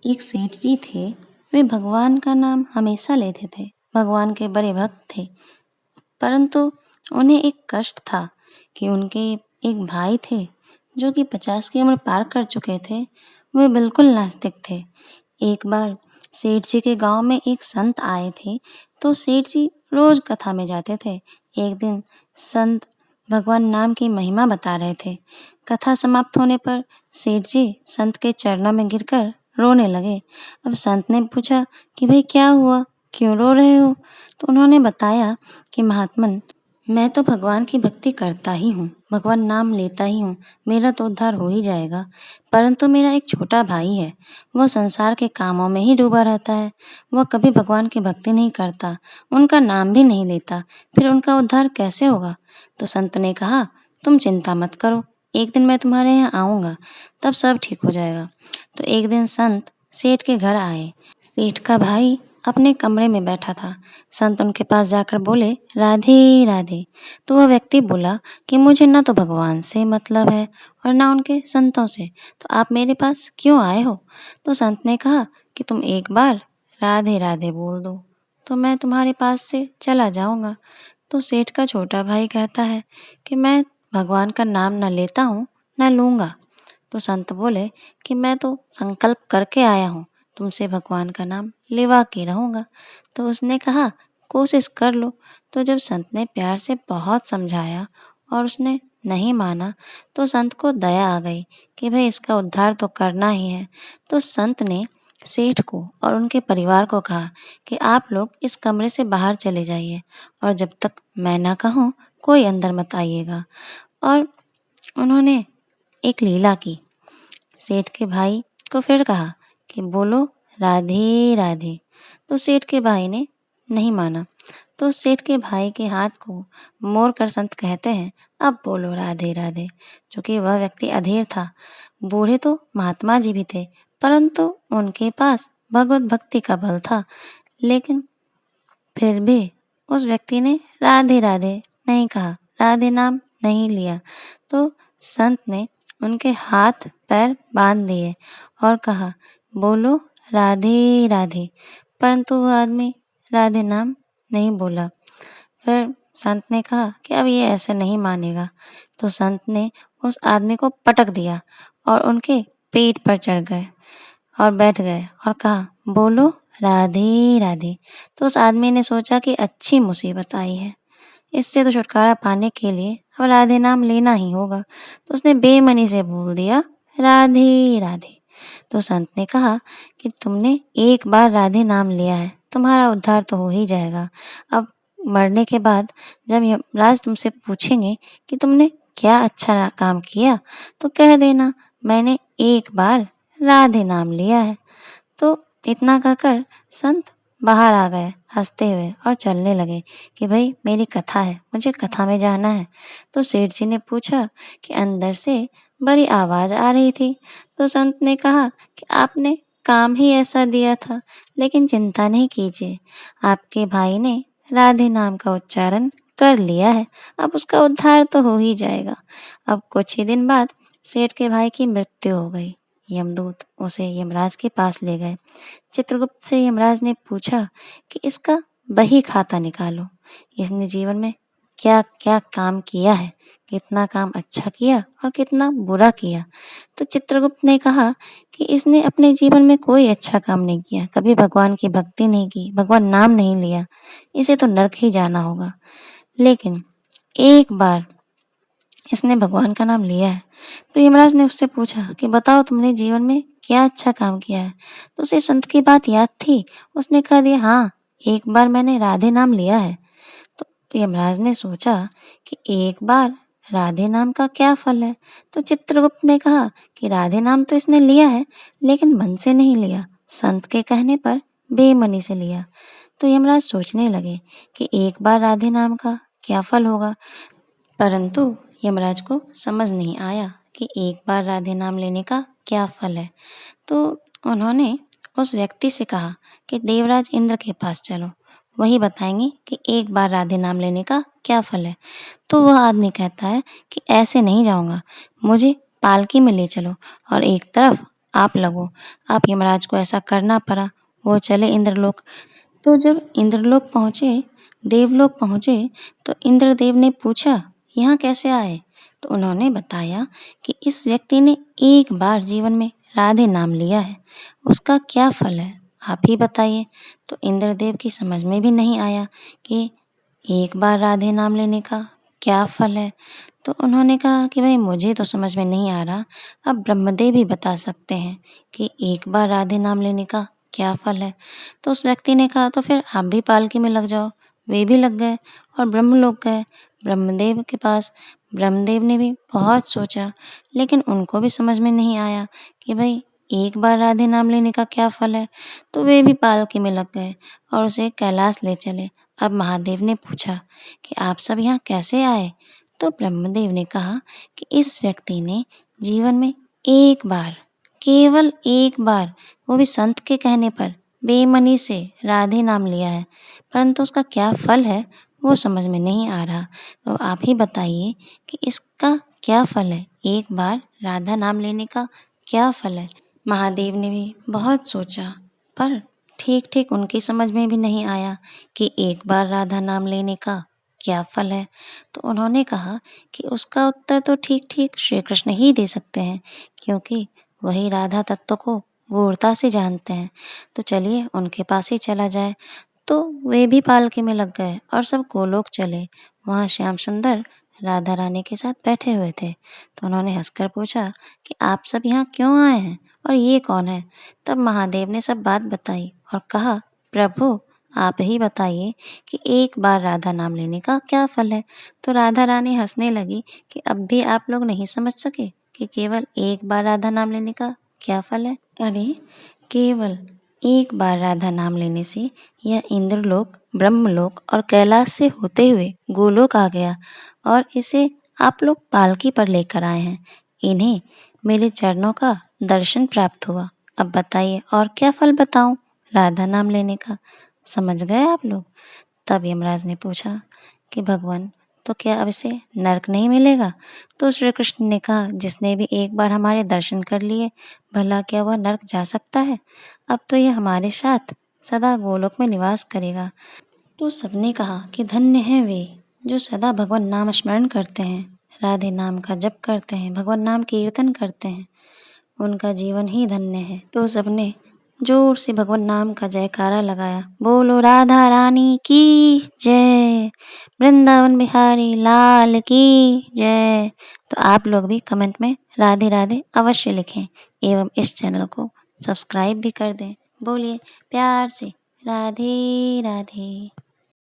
एक सेठ जी थे। वे भगवान का नाम हमेशा लेते थे, भगवान के बड़े भक्त थे। परंतु उन्हें एक कष्ट था कि उनके एक भाई थे जो कि 50 की उम्र पार कर चुके थे। वे बिल्कुल नास्तिक थे। एक बार सेठ जी के गांव में एक संत आए थे, तो सेठ जी रोज कथा में जाते थे। एक दिन संत भगवान नाम की महिमा बता रहे थे। कथा समाप्त होने पर सेठ जी संत के चरणों में गिरकर रोने लगे। अब संत ने पूछा कि भाई क्या हुआ, क्यों रो रहे हो? तो उन्होंने बताया कि महात्मन, मैं तो भगवान की भक्ति करता ही हूँ, भगवान नाम लेता ही हूँ, मेरा तो उद्धार हो ही जाएगा। परंतु मेरा एक छोटा भाई है, वह संसार के कामों में ही डूबा रहता है। वह कभी भगवान की भक्ति नहीं करता, उनका नाम भी नहीं लेता, फिर उनका उद्धार कैसे होगा? तो संत ने कहा, तुम चिंता मत करो, एक दिन मैं तुम्हारे यहाँ आऊँगा, तब सब ठीक हो जाएगा। तो एक दिन संत सेठ के घर आए। सेठ का भाई अपने कमरे में बैठा था। संत उनके पास जाकर बोले, राधे राधे। तो वह व्यक्ति बोला कि मुझे ना तो भगवान से मतलब है और ना उनके संतों से, तो आप मेरे पास क्यों आए हो? तो संत ने कहा कि तुम एक बार राधे राधे बोल दो तो मैं तुम्हारे पास से चला जाऊंगा। तो सेठ का छोटा भाई कहता है कि मैं भगवान का नाम न लेता हूँ न लूंगा। तो संत बोले कि मैं तो संकल्प करके आया हूँ, तुमसे भगवान का नाम लेवा के रहूंगा। तो उसने कहा, कोशिश कर लो। तो जब संत ने प्यार से बहुत समझाया और उसने नहीं माना, तो संत को दया आ गई कि भाई इसका उद्धार तो करना ही है। तो संत ने सेठ को और उनके परिवार को कहा कि आप लोग इस कमरे से बाहर चले जाइए और जब तक मैं ना कहूँ कोई अंदर मत आइएगा। और उन्होंने एक लीला की। सेठ के भाई को फिर कहा कि बोलो राधे राधे। तो सेठ के भाई ने नहीं माना। तो सेठ के भाई के हाथ को मोड़ कर संत कहते हैं, अब बोलो राधे राधे। चूंकि वह व्यक्ति अधीर था, बूढ़े तो महात्मा जी भी थे, परंतु उनके पास भगवत भक्ति का बल था। लेकिन फिर भी उस व्यक्ति ने राधे राधे नहीं कहा, राधे नाम नहीं लिया। तो संत ने उनके हाथ पैर बांध दिए और कहा, बोलो राधे राधे। परंतु वह आदमी राधे नाम नहीं बोला। फिर संत ने कहा कि अब ये ऐसे नहीं मानेगा। तो संत ने उस आदमी को पटक दिया और उनके पेट पर चढ़ गए और बैठ गए और कहा, बोलो राधे राधे। तो उस आदमी ने सोचा कि अच्छी मुसीबत आई है, इससे तो छुटकारा पाने के लिए अब राधे नाम लेना ही होगा। तो उसने बेमनी से बोल दिया, राधे राधे। तो संत ने कहा कि तुमने एक बार राधे नाम लिया है, तुम्हारा उद्धार तो हो ही जाएगा। अब मरने के बाद जब यमराज तुमसे पूछेंगे कि तुमने क्या अच्छा काम किया, तो कह देना मैंने एक बार राधे नाम लिया है। तो इतना कहकर संत बाहर आ गए हंसते हुए और चलने लगे कि भाई मेरी कथा है, मुझे कथा में जाना है। तो सेठ जी ने पूछा कि अंदर से बड़ी आवाज आ रही थी। तो संत ने कहा कि आपने काम ही ऐसा दिया था, लेकिन चिंता नहीं कीजिए, आपके भाई ने राधे नाम का उच्चारण कर लिया है, अब उसका उद्धार तो हो ही जाएगा। अब कुछ ही दिन बाद सेठ के भाई की मृत्यु हो गई। यमदूत उसे यमराज के पास ले गए। चित्रगुप्त से यमराज ने पूछा कि इसका बही खाता निकालो, इसने जीवन में क्या क्या काम किया है, कितना काम अच्छा किया और कितना बुरा किया। तो चित्रगुप्त ने कहा कि इसने अपने जीवन में कोई अच्छा काम नहीं किया, कभी भगवान की भक्ति नहीं की, भगवान नाम नहीं लिया, इसे तो नरक ही जाना होगा। लेकिन एक बार इसने भगवान का नाम लिया है। तो यमराज ने उससे पूछा कि बताओ तुमने जीवन में क्या अच्छा काम किया है। तो उसे संत की बात याद थी। उसने कह दिया, हाँ एक बार मैंने राधे नाम लिया है। तो यमराज ने सोचा कि एक बार राधे नाम का क्या फल है। तो चित्रगुप्त ने कहा कि राधे नाम तो इसने लिया है, लेकिन मन से नहीं लिया, संत के कहने पर बेमनी से लिया। तो यमराज सोचने लगे कि एक बार राधे नाम का क्या फल होगा। परंतु यमराज को समझ नहीं आया कि एक बार राधे नाम लेने का क्या फल है। तो उन्होंने उस व्यक्ति से कहा कि देवराज इंद्र के पास चलो, वही बताएंगे कि एक बार राधे नाम लेने का क्या फल है। तो वह आदमी कहता है कि ऐसे नहीं जाऊंगा, मुझे पालकी में ले चलो और एक तरफ आप लगो। आप यमराज को ऐसा करना पड़ा। वो चले इंद्रलोक। तो जब इंद्रलोक पहुँचे, देवलोक पहुँचे, तो इंद्रदेव ने पूछा, यहाँ कैसे आए? तो उन्होंने बताया कि इस व्यक्ति ने एक बार जीवन में राधे नाम लिया है, उसका क्या फल है? आप ही बताइए। तो इंद्रदेव की समझ में भी नहीं आया कि एक बार राधे नाम लेने का क्या फल है। तो उन्होंने कहा कि भाई मुझे तो समझ में नहीं आ रहा, अब ब्रह्मदेव ही बता सकते हैं कि एक बार राधे नाम लेने का क्या फल है। तो उस व्यक्ति ने कहा तो फिर आप भी पालकी में लग जाओ। वे भी लग गए और ब्रह्मलोक गए ब्रह्मदेव के पास। ब्रह्मदेव ने भी बहुत सोचा, लेकिन उनको भी समझ में नहीं आया कि भाई एक बार राधे नाम लेने का क्या फल है। तो वे भी पालकी में लग गए और उसे कैलाश ले चले। अब महादेव ने पूछा कि आप सब यहाँ कैसे आए? तो ब्रह्मदेव ने कहा कि इस व्यक्ति ने जीवन में एक बार, केवल एक बार, वो भी संत के कहने पर, बेमनी से राधे नाम लिया है, परंतु उसका क्या फल है वो समझ में नहीं आ रहा। तो आप ही बताइए कि इसका क्या फल है? एक बार राधा नाम लेने का क्या फल है? महादेव ने भी बहुत सोचा, पर ठीक ठीक उनकी समझ में भी नहीं आया कि एक बार राधा नाम लेने का क्या फल है। तो उन्होंने कहा कि उसका उत्तर तो ठीक ठीक श्री कृष्ण ही दे सकते हैं, क्योंकि वही राधा तत्व को गूढ़ता से जानते हैं। तो चलिए उनके पास ही चला जाए। तो वे भी पालकी में लग गए और सब गोलोक चले। वहाँ श्याम सुंदर राधा रानी के साथ बैठे हुए थे। तो उन्होंने हंसकर पूछा कि आप सब यहाँ क्यों आए हैं और ये कौन है? तब महादेव ने सब बात बताई और कहा, प्रभु आप ही बताइए कि एक बार राधा नाम लेने का क्या फल है? तो राधा रानी हंसने लगी कि अब भी आप लोग नहीं समझ सके कि केवल एक बार राधा नाम लेने का क्या फल है? अरे केवल एक बार राधा नाम लेने से यह इंद्रलोक, ब्रह्मलोक और कैलाश से होते हुए गोलोक आ गया और इसे आप लोग पालकी पर लेकर आए हैं। इन्हें मेरे चरणों का दर्शन प्राप्त हुआ। अब बताइए और क्या फल बताऊं राधा नाम लेने का? समझ गए आप लोग? तब यमराज ने पूछा कि भगवान, तो क्या अब इसे नरक नहीं मिलेगा? तो श्री कृष्ण ने कहा, जिसने भी एक बार हमारे दर्शन कर लिए, भला क्या वह नरक जा सकता है? अब तो यह हमारे साथ सदा गोलोक में निवास करेगा। तो सबने कहा कि धन्य है वे जो सदा भगवान नाम स्मरण करते हैं, राधे नाम का जप करते हैं, भगवान नाम कीर्तन करते हैं, उनका जीवन ही धन्य है। तो सबने जोर से भगवान नाम का जयकारा लगाया, बोलो राधा रानी की जय, वृंदावन बिहारी लाल की जय। तो आप लोग भी कमेंट में राधे राधे अवश्य लिखें एवं इस चैनल को सब्सक्राइब भी कर दें। बोलिए प्यार से राधे राधे।